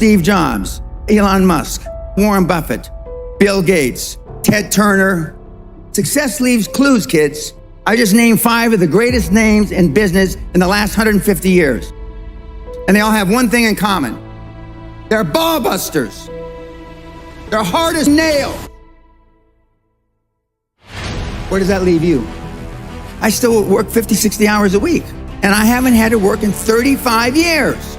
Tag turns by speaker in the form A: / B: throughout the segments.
A: Steve Jobs, Elon Musk, Warren Buffett, Bill Gates, Ted Turner. Success leaves clues, kids. I just named 5 of the greatest names in business in the last 150 years. And they all have one thing in common. They're ball busters. They're hard as nails. Where does that leave you? I still work 50, 60 hours a week, and I haven't had to work in 35 years.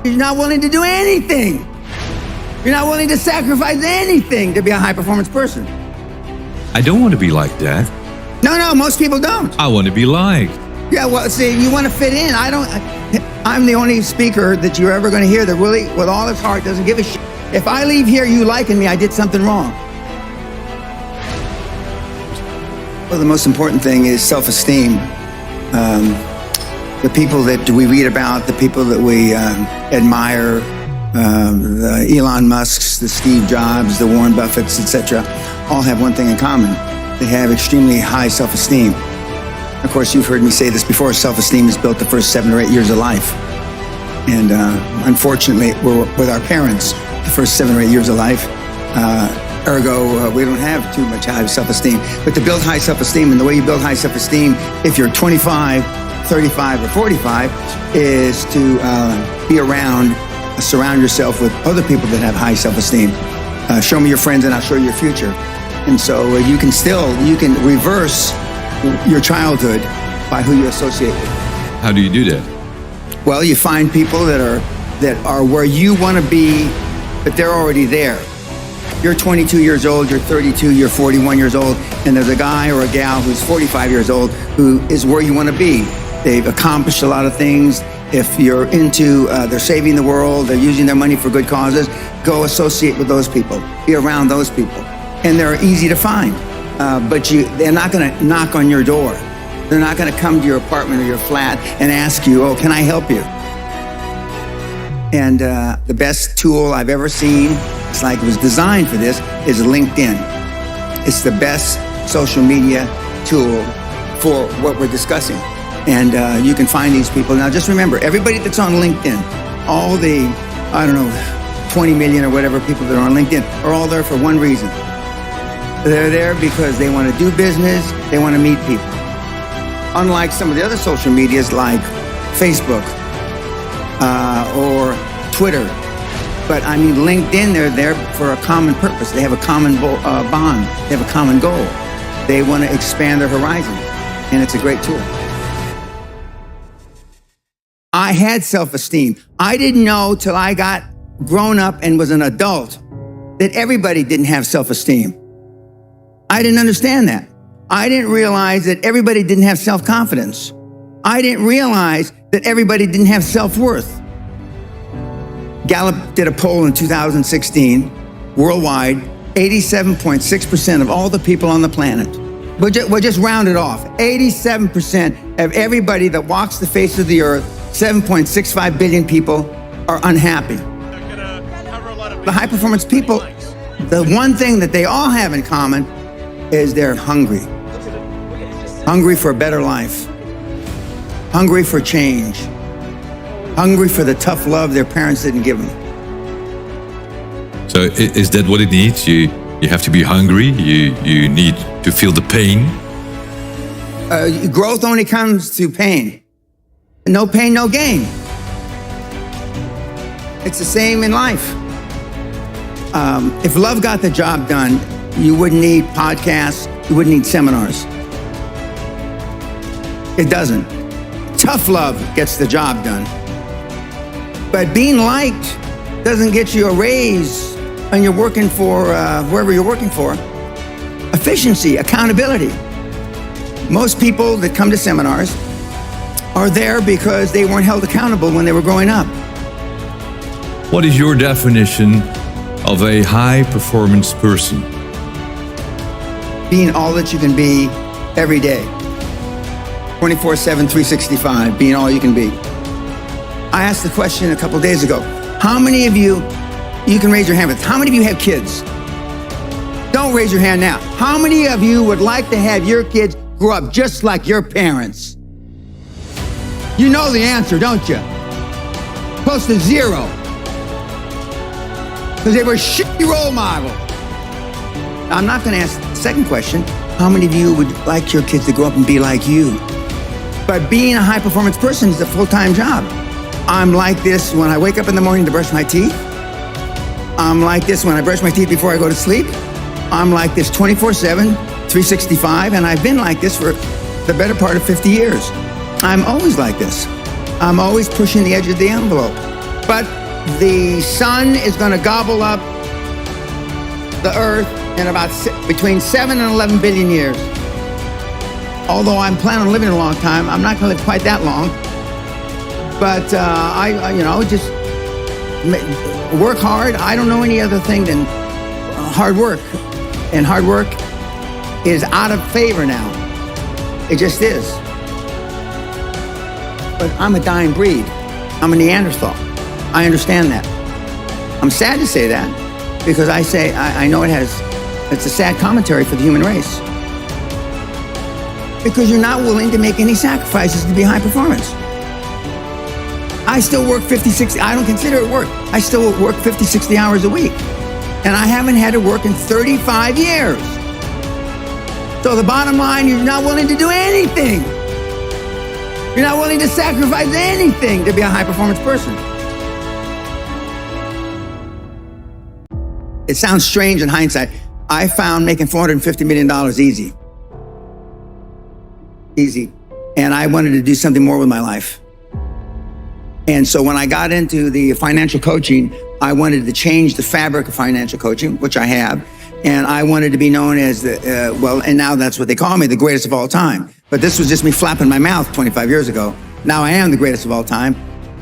A: You're not willing to do anything. You're not willing to sacrifice anything to be a high-performance person.
B: I don't want to be like that.
A: No, most people don't.
B: I want to be liked.
A: Yeah, well, see, you want to fit in. I'm the only speaker that you're ever going to hear that really, with all his heart, doesn't give a shit. If I leave here you liking me, I did something wrong. Well, the most important thing is self-esteem. The people that we read about, the people that we admire, the Elon Musks, the Steve Jobs, the Warren Buffetts, etc., all have one thing in common. They have extremely high self-esteem. Of course, you've heard me say this before, self-esteem is built the first 7 or 8 years of life. And unfortunately, we're with our parents the first 7 or 8 years of life. Ergo, we don't have too much high self-esteem. But to build high self-esteem, and the way you build high self-esteem, if you're 25, 35, or 45, is to be around, surround yourself with other people that have high self-esteem. Show me your friends and I'll show you your future. And so you can reverse your childhood by who you associate with.
B: How do you do that?
A: Well, you find people that are where you want to be, but they're already there. You're 22 years old, you're 32, you're 41 years old, and there's a guy or a gal who's 45 years old who is where you want to be. They've accomplished a lot of things. If you're into, they're saving the world, they're using their money for good causes, go associate with those people, be around those people. And they're easy to find, but they're not going to knock on your door. They're not going to come to your apartment or your flat and ask you, oh, can I help you? And the best tool I've ever seen, it's like it was designed for this, is LinkedIn. It's the best social media tool for what we're discussing. And you can find these people. Now, just remember, everybody that's on LinkedIn, all the, 20 million or whatever people that are on LinkedIn are all there for one reason. They're there because they want to do business, they want to meet people. Unlike some of the other social medias like Facebook or Twitter. But I mean, LinkedIn, they're there for a common purpose. They have a common bond. They have a common goal. They want to expand their horizon, and it's a great tool. I had self-esteem. I didn't know till I got grown up and was an adult that everybody didn't have self-esteem. I didn't understand that. I didn't realize that everybody didn't have self-confidence. I didn't realize that everybody didn't have self-worth. Gallup did a poll in 2016, worldwide, 87.6% of all the people on the planet. We'll just round it off. 87% of everybody that walks the face of the earth, 7.65 billion people, are unhappy. The high-performance people, the one thing that they all have in common is they're hungry. Hungry for a better life. Hungry for change. Hungry for the tough love their parents didn't give them.
B: So is that what it needs? You have to be hungry. You need to feel the pain.
A: Growth only comes through pain. No pain, no gain. It's the same in life. If love got the job done, you wouldn't need podcasts, you wouldn't need seminars. It doesn't. Tough love gets the job done. But being liked doesn't get you a raise when you're working for wherever you're working for. Efficiency, accountability. Most people that come to seminars are there because they weren't held accountable when they were growing up.
B: What is your definition of a high-performance person?
A: Being all that you can be every day. 24/7, 365, being all you can be. I asked the question a couple days ago, how many of you can raise your hand with, how many of you have kids? Don't raise your hand now. How many of you would like to have your kids grow up just like your parents? You know the answer, don't you? Close to zero. because they were shitty role models. I'm not going to ask the second question. How many of you would like your kids to grow up and be like you? But being a high-performance person is a full-time job. I'm like this when I wake up in the morning to brush my teeth. I'm like this when I brush my teeth before I go to sleep. I'm like this 24/7, 365, and I've been like this for the better part of 50 years. I'm always like this. I'm always pushing the edge of the envelope. But the sun is going to gobble up the earth in about between 7 and 11 billion years. Although I'm planning on living a long time, I'm not going to live quite that long. But I just work hard. I don't know any other thing than hard work. And hard work is out of favor now. It just is. But I'm a dying breed. I'm a Neanderthal. I understand that. I'm sad to say that because I know it's a sad commentary for the human race. Because you're not willing to make any sacrifices to be high performance. I still work 50, 60, I don't consider it work. I still work 50, 60 hours a week. And I haven't had to work in 35 years. So the bottom line, you're not willing to do anything. You're not willing to sacrifice anything to be a high performance person. It sounds strange in hindsight. I found making $450 million easy. Easy. And I wanted to do something more with my life. And so when I got into the financial coaching, I wanted to change the fabric of financial coaching, which I have. And I wanted to be known as and now that's what they call me, the greatest of all time. But this was just me flapping my mouth 25 years ago. Now I am the greatest of all time,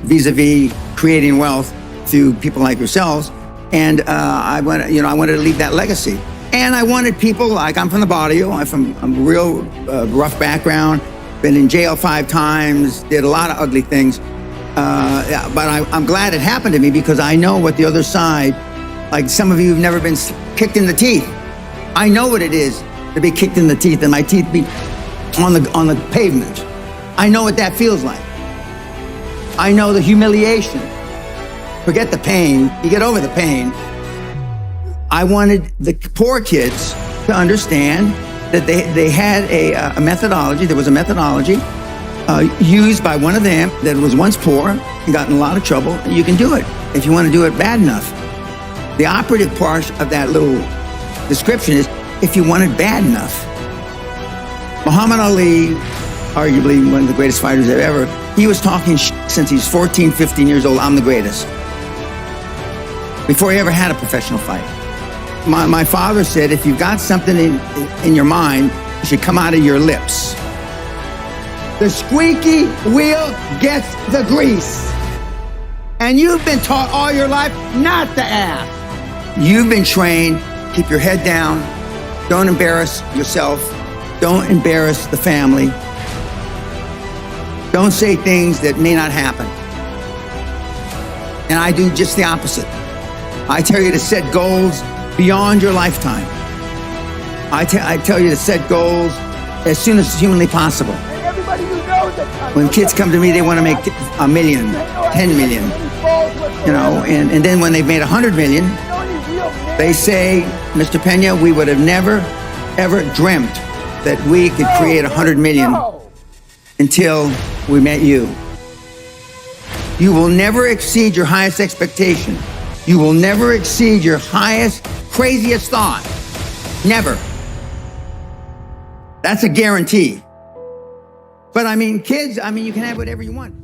A: vis-a-vis creating wealth through people like yourselves. And I wanted to leave that legacy. And I wanted people like, I'm from the barrio, I'm a real rough background, been in jail 5 times, did a lot of ugly things. But I'm glad it happened to me because I know what the other side, like some of you have never been kicked in the teeth. I know what it is to be kicked in the teeth and my teeth be on the pavement. I know what that feels like. I know the humiliation. Forget the pain, you get over the pain. I wanted the poor kids to understand that they had a methodology, there was a methodology used by one of them that was once poor and got in a lot of trouble. You can do it if you want to do it bad enough. The operative part of that little description is if you want it bad enough. Muhammad Ali, arguably one of the greatest fighters ever, he was talking since he's 14, 15 years old, I'm the greatest. Before he ever had a professional fight. My father said, if you've got something in your mind, it should come out of your lips. The squeaky wheel gets the grease. And you've been taught all your life not to ask. You've been trained, keep your head down, don't embarrass yourself, don't embarrass the family, don't say things that may not happen. And I do just the opposite. I tell you to set goals beyond your lifetime. I tell you to set goals as soon as humanly possible. When kids come to me, they want to make 1 million, 10 million, and then when they've made 100 million, they say, Mr. Pena, we would have never, ever dreamt that we could create 100 million until we met you. You will never exceed your highest expectation. You will never exceed your highest, craziest thought. Never. That's a guarantee. But kids, you can have whatever you want.